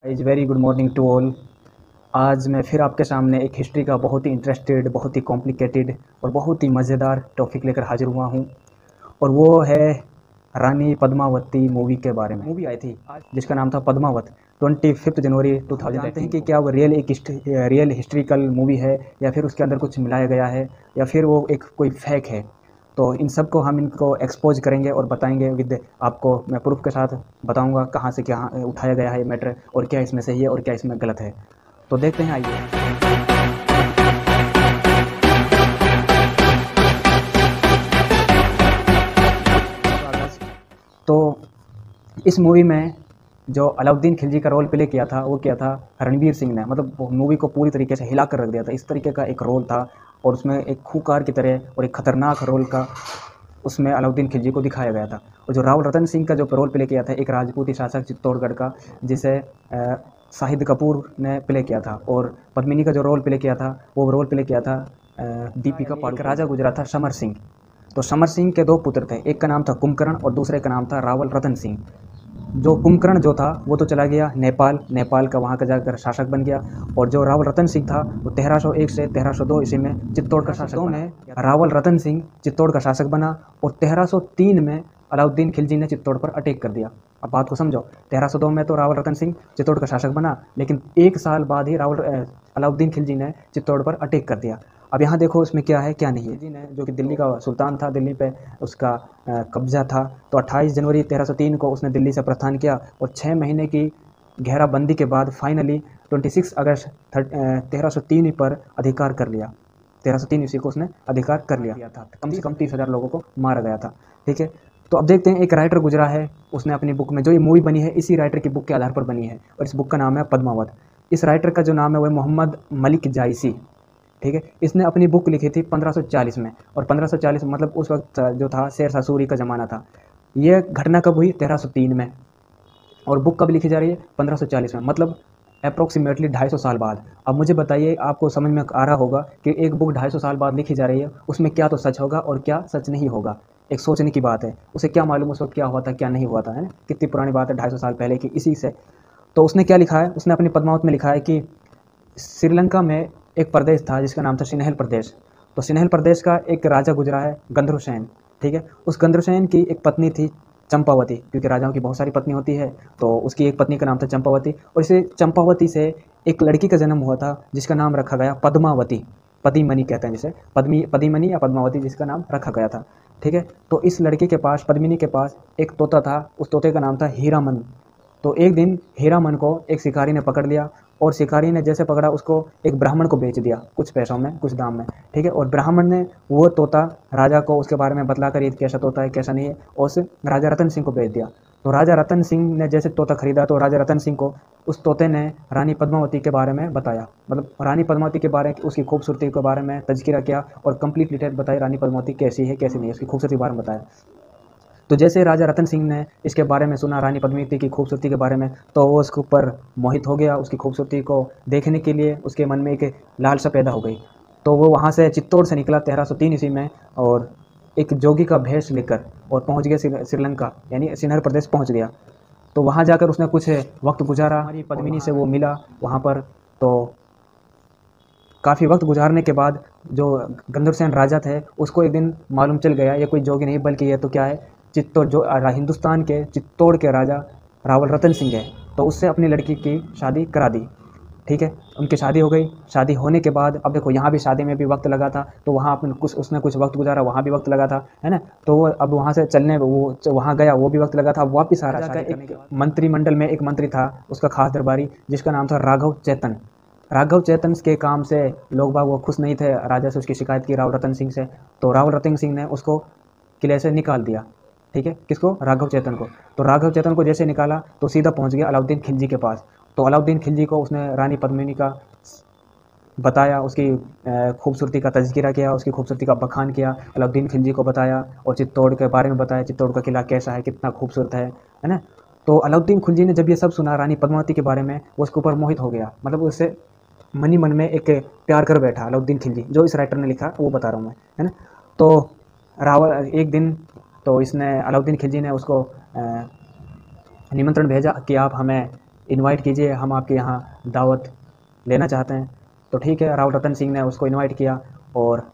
Is very good morning to all. आज मैं फिर आपके सामने एक हिस्ट्री का बहुत ही इंटरेस्टेड, बहुत ही कॉम्प्लिकेटेड और बहुत ही मज़ेदार टॉपिक लेकर हाजिर हुआ हूँ। और वो है रानी पद्मावती मूवी के बारे में। मूवी आई थी आज जिसका नाम था पद्मावत, 25 जनवरी 2000। जानते हैं कि क्या वो रियल हिस्ट्रिकल मूवी है या फिर उसके अंदर कुछ मिलाया गया है या फिर वो एक कोई फेक है। तो इन सब को हम इनको एक्सपोज करेंगे और बताएंगे विद आपको मैं प्रूफ के साथ बताऊंगा कहाँ से क्या उठाया गया है ये मैटर और क्या इसमें सही है और क्या इसमें गलत है। तो देखते हैं, आइए। तो इस मूवी में जो अलाउद्दीन खिलजी का रोल प्ले किया था वो किया था रणवीर सिंह ने। मतलब मूवी को पूरी तरीके से हिला कर रख दिया था, इस तरीके का एक रोल था। और उसमें एक खूंखार की तरह और एक खतरनाक रोल का उसमें अलाउद्दीन खिलजी को दिखाया गया था। और जो रावल रतन सिंह का जो रोल प्ले किया था एक राजपूती शासक चित्तौड़गढ़ का, जिसे शाहिद कपूर ने प्ले किया था। और पद्मिनी का जो रोल प्ले किया था वो रोल प्ले किया था दीपिका पादुकोण। राजा गुजरा था समर सिंह। तो समर सिंह के दो पुत्र थे, एक का नाम था कुंभकर्ण और दूसरे का नाम था रावल रतन सिंह। जो कुंभकर्ण जो था वो तो चला गया नेपाल का, वहाँ का जाकर शासक बन गया। और जो रावल रतन सिंह था वो 1301 से 1302 ईस्वी में चित्तौड़ का शासक में रावल रतन सिंह चित्तौड़ का शासक बना। और 1303 में अलाउद्दीन खिलजी ने चित्तौड़ पर अटैक कर दिया। अब बात को समझो, 1302 में तो रावल रतन सिंह चित्तौड़ का शासक बना, लेकिन एक साल बाद ही अलाउद्दीन खिलजी ने चित्तौड़ पर अटैक कर दिया। अब यहाँ देखो इसमें क्या है क्या नहीं है। खिलजी ने, जो कि दिल्ली का सुल्तान था, दिल्ली पे उसका कब्जा था, तो 28 जनवरी 1303 को उसने दिल्ली से प्रस्थान किया। और 6 महीने की घेराबंदी के बाद फाइनली 26 अगस्त 1303 पर अधिकार कर लिया। 1303 ईस्वी को उसने अधिकार कर लिया था। कम से कम 30,000 लोगों को मारा गया था। ठीक है, तो अब देखते हैं, एक राइटर गुजरा है, उसने अपनी बुक में, जो ये मूवी बनी है इसी राइटर की बुक के आधार पर बनी है और इस बुक का नाम है पद्मावत। इस राइटर का जो नाम है वो मोहम्मद मलिक जायसी। ठीक है, इसने अपनी बुक लिखी थी 1540 में। और 1540 मतलब उस वक्त जो था शेरशाह सूरी का ज़माना था। ये घटना कब हुई? 1303 में। और बुक कब लिखी जा रही है? 1540 में, मतलब अप्रोक्सीमेटली 250 साल बाद। अब मुझे बताइए, आपको समझ में आ रहा होगा कि एक बुक 250 साल बाद लिखी जा रही है, उसमें क्या तो सच होगा और क्या सच नहीं होगा। एक सोचने की बात है, उसे क्या मालूम उस वक्त क्या हुआ था क्या नहीं हुआ था, है ना? कितनी पुरानी बात है, 250 साल पहले की। इसी से तो उसने क्या लिखा है, उसने अपनी पद्मावत में लिखा है कि श्रीलंका में एक प्रदेश था जिसका नाम था सिन्हल प्रदेश। तो सिन्हल प्रदेश का एक राजा गुजरा है, गंधर्वसेन। ठीक है, उस गंधर्वसेन की एक पत्नी थी चंपावती, क्योंकि राजाओं की बहुत सारी पत्नी होती है, तो उसकी एक पत्नी का नाम था चंपावती। और इसे चंपावती से एक लड़की का जन्म हुआ था जिसका नाम रखा गया पद्मावती। पद्मिनी कहते हैं जिसे, पद्मिनी या पद्मावती, जिसका नाम रखा गया था। ठीक है, तो इस लड़की के पास, पद्मिनी के पास एक तोता था, उस तोते का नाम था हीरामन। तो एक दिन हीरामन को एक शिकारी ने पकड़ लिया और शिकारी ने जैसे पकड़ा उसको एक ब्राह्मण को बेच दिया, कुछ पैसों में, कुछ दाम में। ठीक है, और ब्राह्मण ने वो तोता राजा को उसके बारे में बतलाकर ये कैसा तोता है कैसा नहीं है, और उसे राजा रतन सिंह को बेच दिया। तो राजा रतन सिंह ने जैसे तोता खरीदा तो राजा रतन सिंह को उस तोते ने रानी पद्मावती के बारे में बताया, मतलब रानी पद्मावती के बारे में, उसकी खूबसूरती के बारे में तज़किरा किया और कंप्लीट डिटेल बताई, रानी पद्मावती कैसी है कैसी नहीं है, उसकी खूबसूरती के बारे में बताया। तो जैसे राजा रतन सिंह ने इसके बारे में सुना, रानी पद्मावती की खूबसूरती के बारे में, तो वो उसके ऊपर मोहित हो गया। उसकी खूबसूरती को देखने के लिए उसके मन में एक लालसा पैदा हो गई। तो वो वहाँ से चित्तौड़ से निकला 1303 ईस्वी में और एक जोगी का भेष लेकर और पहुँच गया श्रीलंका, यानी सिन्हर प्रदेश पहुँच गया। तो वहाँ जाकर उसने कुछ वक्त गुजारा, हमारी पद्मिनी से वो मिला वहाँ पर। तो काफ़ी वक्त गुजारने के बाद जो गंधर्वसेन राजा थे उसको एक दिन मालूम चल गया ये कोई जोगी नहीं बल्कि ये तो क्या है, चित्तौड़, जो हिंदुस्तान के चित्तौड़ के राजा रावल रतन सिंह है। तो उससे अपनी लड़की की शादी करा दी। ठीक है, उनकी शादी हो गई। शादी होने के बाद अब देखो, यहाँ भी शादी में भी वक्त लगा था, तो वहाँ अपने उसने कुछ वक्त गुजारा, वहाँ भी वक्त लगा था, है ना? तो वो अब वहाँ से चलने, वो वहाँ गया, वो भी वक्त लगा था। अब वापिस आ रहा है। एक मंत्रिमंडल में एक मंत्री था, उसका खास दरबारी, जिसका नाम था राघव चेतन। राघव चेतन के काम से लोग बाग वो खुश नहीं थे, राजा से उसकी शिकायत की रावल रतन सिंह से। तो रावल रतन सिंह ने उसको किले से निकाल दिया। ठीक है, किसको? राघव चेतन को। तो राघव चेतन को जैसे निकाला तो सीधा पहुंच गया अलाउद्दीन खिलजी के पास। तो अलाउद्दीन खिलजी को उसने रानी पद्मिनी का बताया, उसकी खूबसूरती का तज़किरा किया, उसकी खूबसूरती का बखान किया, अलाउद्दीन खिलजी को बताया और चित्तौड़ के बारे में बताया, चित्तौड़ का किला कैसा है, कितना खूबसूरत है ना? तो अलाउद्दीन खिलजी ने जब ये सब सुना रानी पद्मावती के बारे में, वो उसके ऊपर मोहित हो गया। मतलब उससे मन ही मन में एक प्यार कर बैठा अलाउद्दीन खिलजी, जो इस राइटर ने लिखा वो बता रहा हूँ मैं, है ना? तो रावल एक दिन, तो इसने अलाउद्दीन खिलजी ने उसको निमंत्रण भेजा कि आप हमें इनवाइट कीजिए, हम आपके यहाँ दावत लेना चाहते हैं। तो ठीक है, राव रतन सिंह ने उसको इनवाइट किया और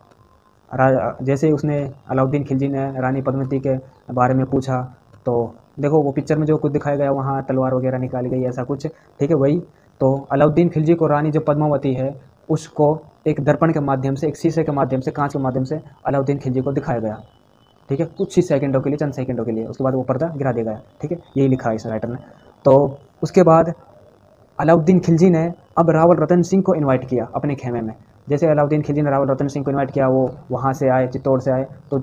जैसे ही उसने अलाउद्दीन खिलजी ने रानी पद्मावती के बारे में पूछा, तो देखो वो पिक्चर में जो कुछ दिखाया गया वहाँ तलवार वगैरह निकाली गई ऐसा कुछ, ठीक है वही। तो अलाउद्दीन खिलजी को रानी जो पद्मावती है उसको एक दर्पण के माध्यम से, एक शीशे के माध्यम से, कांच के माध्यम से अलाउद्दीन खिलजी को दिखाया गया, ठीक है, कुछ ही सेकंडों के लिए, चंद सेकंडों के लिए। उसके बाद वो पर्दा गिरा दिया गया, ठीक है, यही लिखा है इस राइटर ने। तो उसके बाद अलाउद्दीन खिलजी ने अब रावल रतन सिंह को इनवाइट किया अपने खेमे में। जैसे अलाउद्दीन खिलजी ने रावल रतन सिंह को इनवाइट किया, वो वहाँ से आए, चित्तौड़ से आए, तो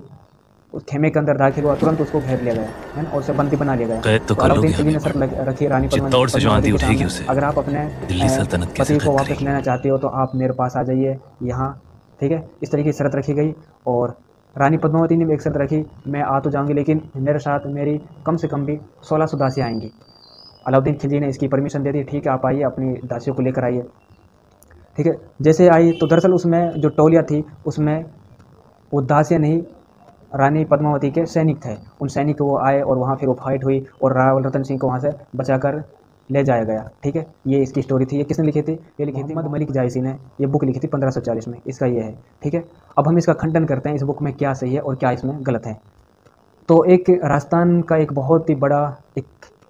उस खेमे के अंदर दाखिल हुआ, तुरंत उसको घेर लिया गया है ना, और उसे बंदी बना लिया गया। तो अलाउद्दीन खिलजी ने शर्त रखी रानी चित्तौड़ से जो आंधी उठेगी उसे अगर आप अपने दिल्ली सल्तनत के पति को वापस लेना चाहते हो तो आप मेरे पास आ जाइए यहाँ, ठीक है। इस तरीके की शर्त रखी गई। और रानी पद्मावती ने भी एक शर्त रखी, मैं आ तो जाऊँगी लेकिन मेरे साथ मेरी कम से कम भी 1600 दासियाँ आएंगी। अलाउद्दीन खिलजी ने इसकी परमिशन दे दी, ठीक है आप आइए, अपनी दासियों को लेकर आइए, ठीक है। जैसे आई तो दरअसल उसमें जो टोलियाँ थी उसमें वो दासियाँ नहीं, रानी पद्मावती के सैनिक थे। उन सैनिक वो आए और वहाँ फिर वो फाइट हुई और रावल रतन सिंह को वहाँ से बचाकर ले जाया गया, ठीक है। ये इसकी स्टोरी थी। ये किसने लिखी थी? ये लिखी थी मोहम्मद मलिक जायसी ने। ये बुक लिखी थी 1540 में, इसका ये है, ठीक है। अब हम इसका खंडन करते हैं, इस बुक में क्या सही है और क्या इसमें गलत है। तो एक राजस्थान का एक बहुत ही बड़ा एक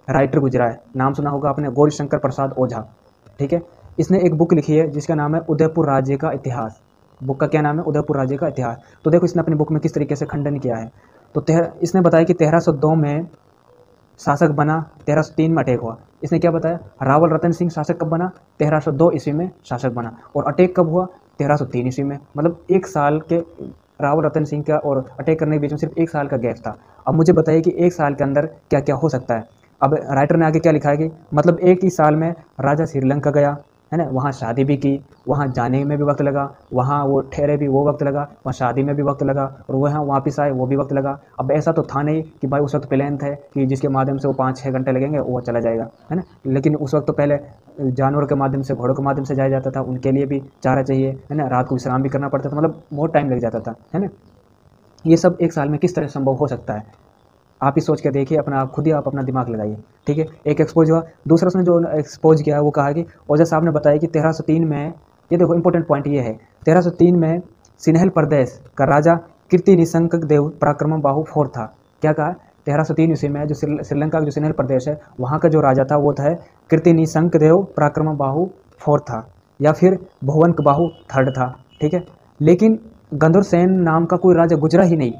राइटर गुजरा है, नाम सुना होगा आपने, गौरीशंकर प्रसाद ओझा, ठीक है। इसने एक बुक लिखी है जिसका नाम है उदयपुर राज्य का इतिहास। बुक का क्या नाम है? उदयपुर राज्य का इतिहास। तो देखो इसने अपनी बुक में किस तरीके से खंडन किया है। तो इसने बताया कि 1302 में शासक बना, 1303 में अटैक हुआ। इसने क्या बताया? रावल रतन सिंह शासक कब बना? 1302 ईस्वी में शासक बना। और अटैक कब हुआ? 1303 ईस्वी में। मतलब एक साल के रावल रतन सिंह का और अटैक करने के बीच में सिर्फ एक साल का गैप था। अब मुझे बताइए कि एक साल के अंदर क्या क्या हो सकता है। अब राइटर ने आगे क्या लिखा है कि मतलब एक ही साल में राजा श्रीलंका गया, है ना, वहाँ शादी भी की, वहाँ जाने में भी वक्त लगा, वहाँ वो ठहरे भी वो वक्त लगा, वहाँ शादी में भी वक्त लगा, और वहाँ वापस आए वो भी वक्त लगा। अब ऐसा तो था नहीं कि भाई उस वक्त प्लान था कि जिसके माध्यम से वो 5-6 घंटे लगेंगे वो चला जाएगा, है ना। लेकिन उस वक्त तो पहले जानवर के माध्यम से, घोड़ों के माध्यम से जाया जाता था, उनके लिए भी चारा चाहिए, है ना, रात को विश्राम भी करना पड़ता था, मतलब बहुत टाइम लग जाता था, है ना। ये सब एक साल में किस तरह संभव हो सकता है? आप ही सोच के देखिए, अपना खुद ही आप अपना दिमाग लगाइए, ठीक है। एक एक्सपोज हुआ। दूसरा उसने जो एक्सपोज किया वो कहा कि ओझा साहब ने बताया कि 1303 में, ये देखो इंपॉर्टेंट पॉइंट ये है, 1303 में सिन्हल प्रदेश का राजा कीर्ति निशंक देव पराक्रम बाहु फोर था। क्या कहा? 1303 ईस्वी में जो श्रीलंका का जो सिन्हल प्रदेश है वहाँ का जो राजा था वो था कीर्ति निशंक देव पराक्रम बाहु फोर था, या फिर भुवनक बाहु थर्ड था, ठीक है। लेकिन गंधर्व सेन नाम का कोई राजा गुजरा ही नहीं।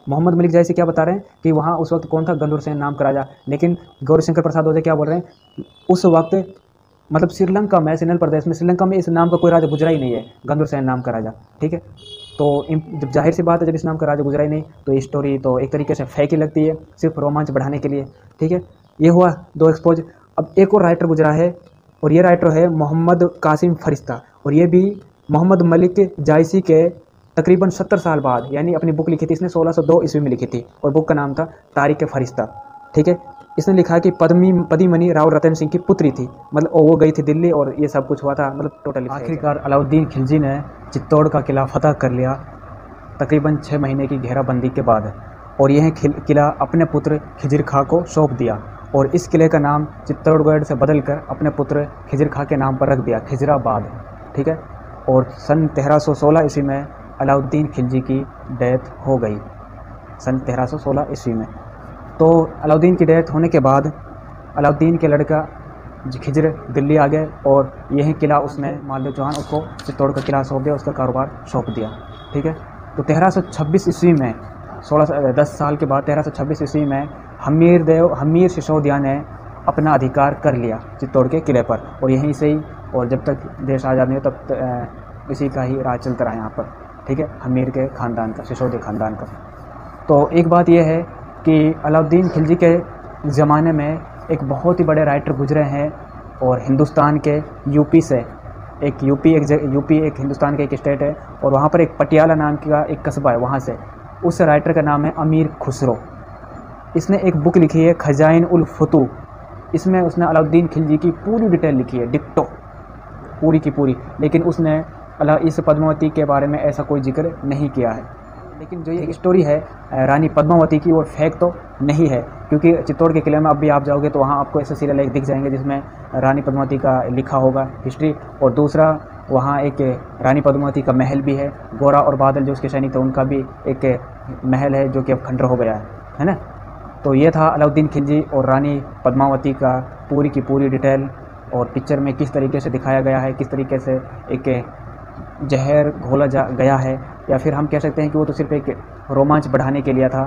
मोहम्मद मलिक जैसे क्या बता रहे हैं कि वहाँ उस वक्त कौन था? गंधर्व सेन नाम का राजा। लेकिन गौरीशंकर प्रसाद ओझा क्या बोल रहे हैं? उस वक्त मतलब श्रीलंका में, सिन्हल प्रदेश में, श्रीलंका में इस नाम का कोई राजा गुजरा ही नहीं है, गंधर्व सेन नाम का राजा, ठीक है। तो जब जाहिर सी बात है, जब इस नाम का राजा गुजरा ही नहीं तो ये स्टोरी तो एक तरीके से फेक ही लगती है, सिर्फ रोमांच बढ़ाने के लिए, ठीक है। ये हुआ 2 एक्सपोज। अब एक और राइटर गुजरा है और ये राइटर है मोहम्मद कासिम फरिश्ता, और ये भी मोहम्मद मलिक जायसी के तकरीबन 70 साल बाद, यानी अपनी बुक लिखी थी इसने 1602 ईस्वी में लिखी थी, और बुक का नाम था तारीख फरिश्ता, ठीक है। इसने लिखा कि पद्मिनी राव रतन सिंह की पुत्री थी, मतलब वो गई थी दिल्ली और ये सब कुछ हुआ था, मतलब टोटली। आखिरकार अलाउद्दीन खिलजी ने चित्तौड़ का किला फतह कर लिया तकरीबन 6 महीने की घेराबंदी के बाद, और यह किला अपने पुत्र खिजिर खां को सौंप दिया, और इस किले का नाम चित्तौड़गढ़ से बदलकर अपने पुत्र खिजिर खां के नाम पर रख दिया, खिजराबाद, ठीक है। और सन 1316 ईस्वी में अलाउद्दीन खिलजी की डेथ हो गई, सन 1316 ईस्वी में। तो अलाउद्दीन की डेथ होने के बाद अलाउद्दीन के लड़का खिजर दिल्ली आ गए, और यही किला उसने मालदेव चौहान उसको चित्तौड़ का किला सौंप दिया, उसका कारोबार सौंप दिया, ठीक है। तो 1326 ईस्वी में 10 साल के बाद 1326 ईस्वी में हमीर सिसोदिया ने अपना अधिकार कर लिया चित्तौड़ के किले पर, और यहीं से ही, और जब तक देश आज़ाद नहीं हो तब इसी का ही राज चलता रहा यहाँ पर, ठीक है, हमीर के ख़ानदान का, सिसोदिया ख़ानदान का। तो एक बात यह है कि अलाउद्दीन खिलजी के ज़माने में एक बहुत ही बड़े राइटर गुजरे हैं, और हिंदुस्तान के यूपी से, यूपी एक हिंदुस्तान का एक स्टेट है, और वहाँ पर एक पटियाला नाम का एक कस्बा है, वहाँ से उस राइटर का नाम है अमीर खुसरो। इसने एक बुक लिखी है खजाइन उल फतूह। इसमें उसने अलाउद्दीन खिलजी की पूरी डिटेल लिखी है, डिक्टो पूरी की पूरी, लेकिन उसने इस पद्मावती के बारे में ऐसा कोई जिक्र नहीं किया है, लेकिन जो ये स्टोरी है रानी पद्मावती की, वो फेक तो नहीं है, क्योंकि चित्तौड़ के किले में अब भी आप जाओगे तो वहाँ आपको ऐसे शिलालेख दिख जाएंगे जिसमें रानी पद्मावती का लिखा होगा हिस्ट्री। और दूसरा, वहाँ एक रानी पद्मावती का महल भी है, गोरा और बादल जो उसके सैनिक थे उनका भी एक महल है जो कि अब खंडर हो गया है ना। तो ये था अलाउद्दीन खिलजी और रानी पद्मावती का पूरी की पूरी डिटेल, और पिक्चर में किस तरीके से दिखाया गया है, किस तरीके से एक जहर घोला गया है, या फिर हम कह सकते हैं कि वो तो सिर्फ एक रोमांच बढ़ाने के लिए था।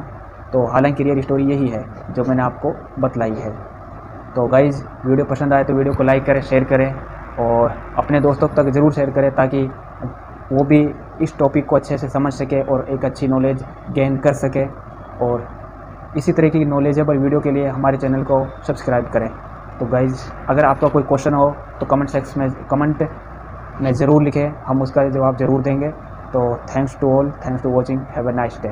तो हालांकि रियल स्टोरी यही है जो मैंने आपको बतलाई है। तो गाइज़, वीडियो पसंद आए तो वीडियो को लाइक करें, शेयर करें और अपने दोस्तों तक ज़रूर शेयर करें, ताकि वो भी इस टॉपिक को अच्छे से समझ सके और एक अच्छी नॉलेज गेन कर सके। और इसी तरह की नॉलेजेबल वीडियो के लिए हमारे चैनल को सब्सक्राइब करें। तो गाइज़, अगर आपका कोई क्वेश्चन हो तो कमेंट में ज़रूर लिखें, हम उसका जवाब ज़रूर देंगे। तो thanks to all, thanks to watching, have a nice day.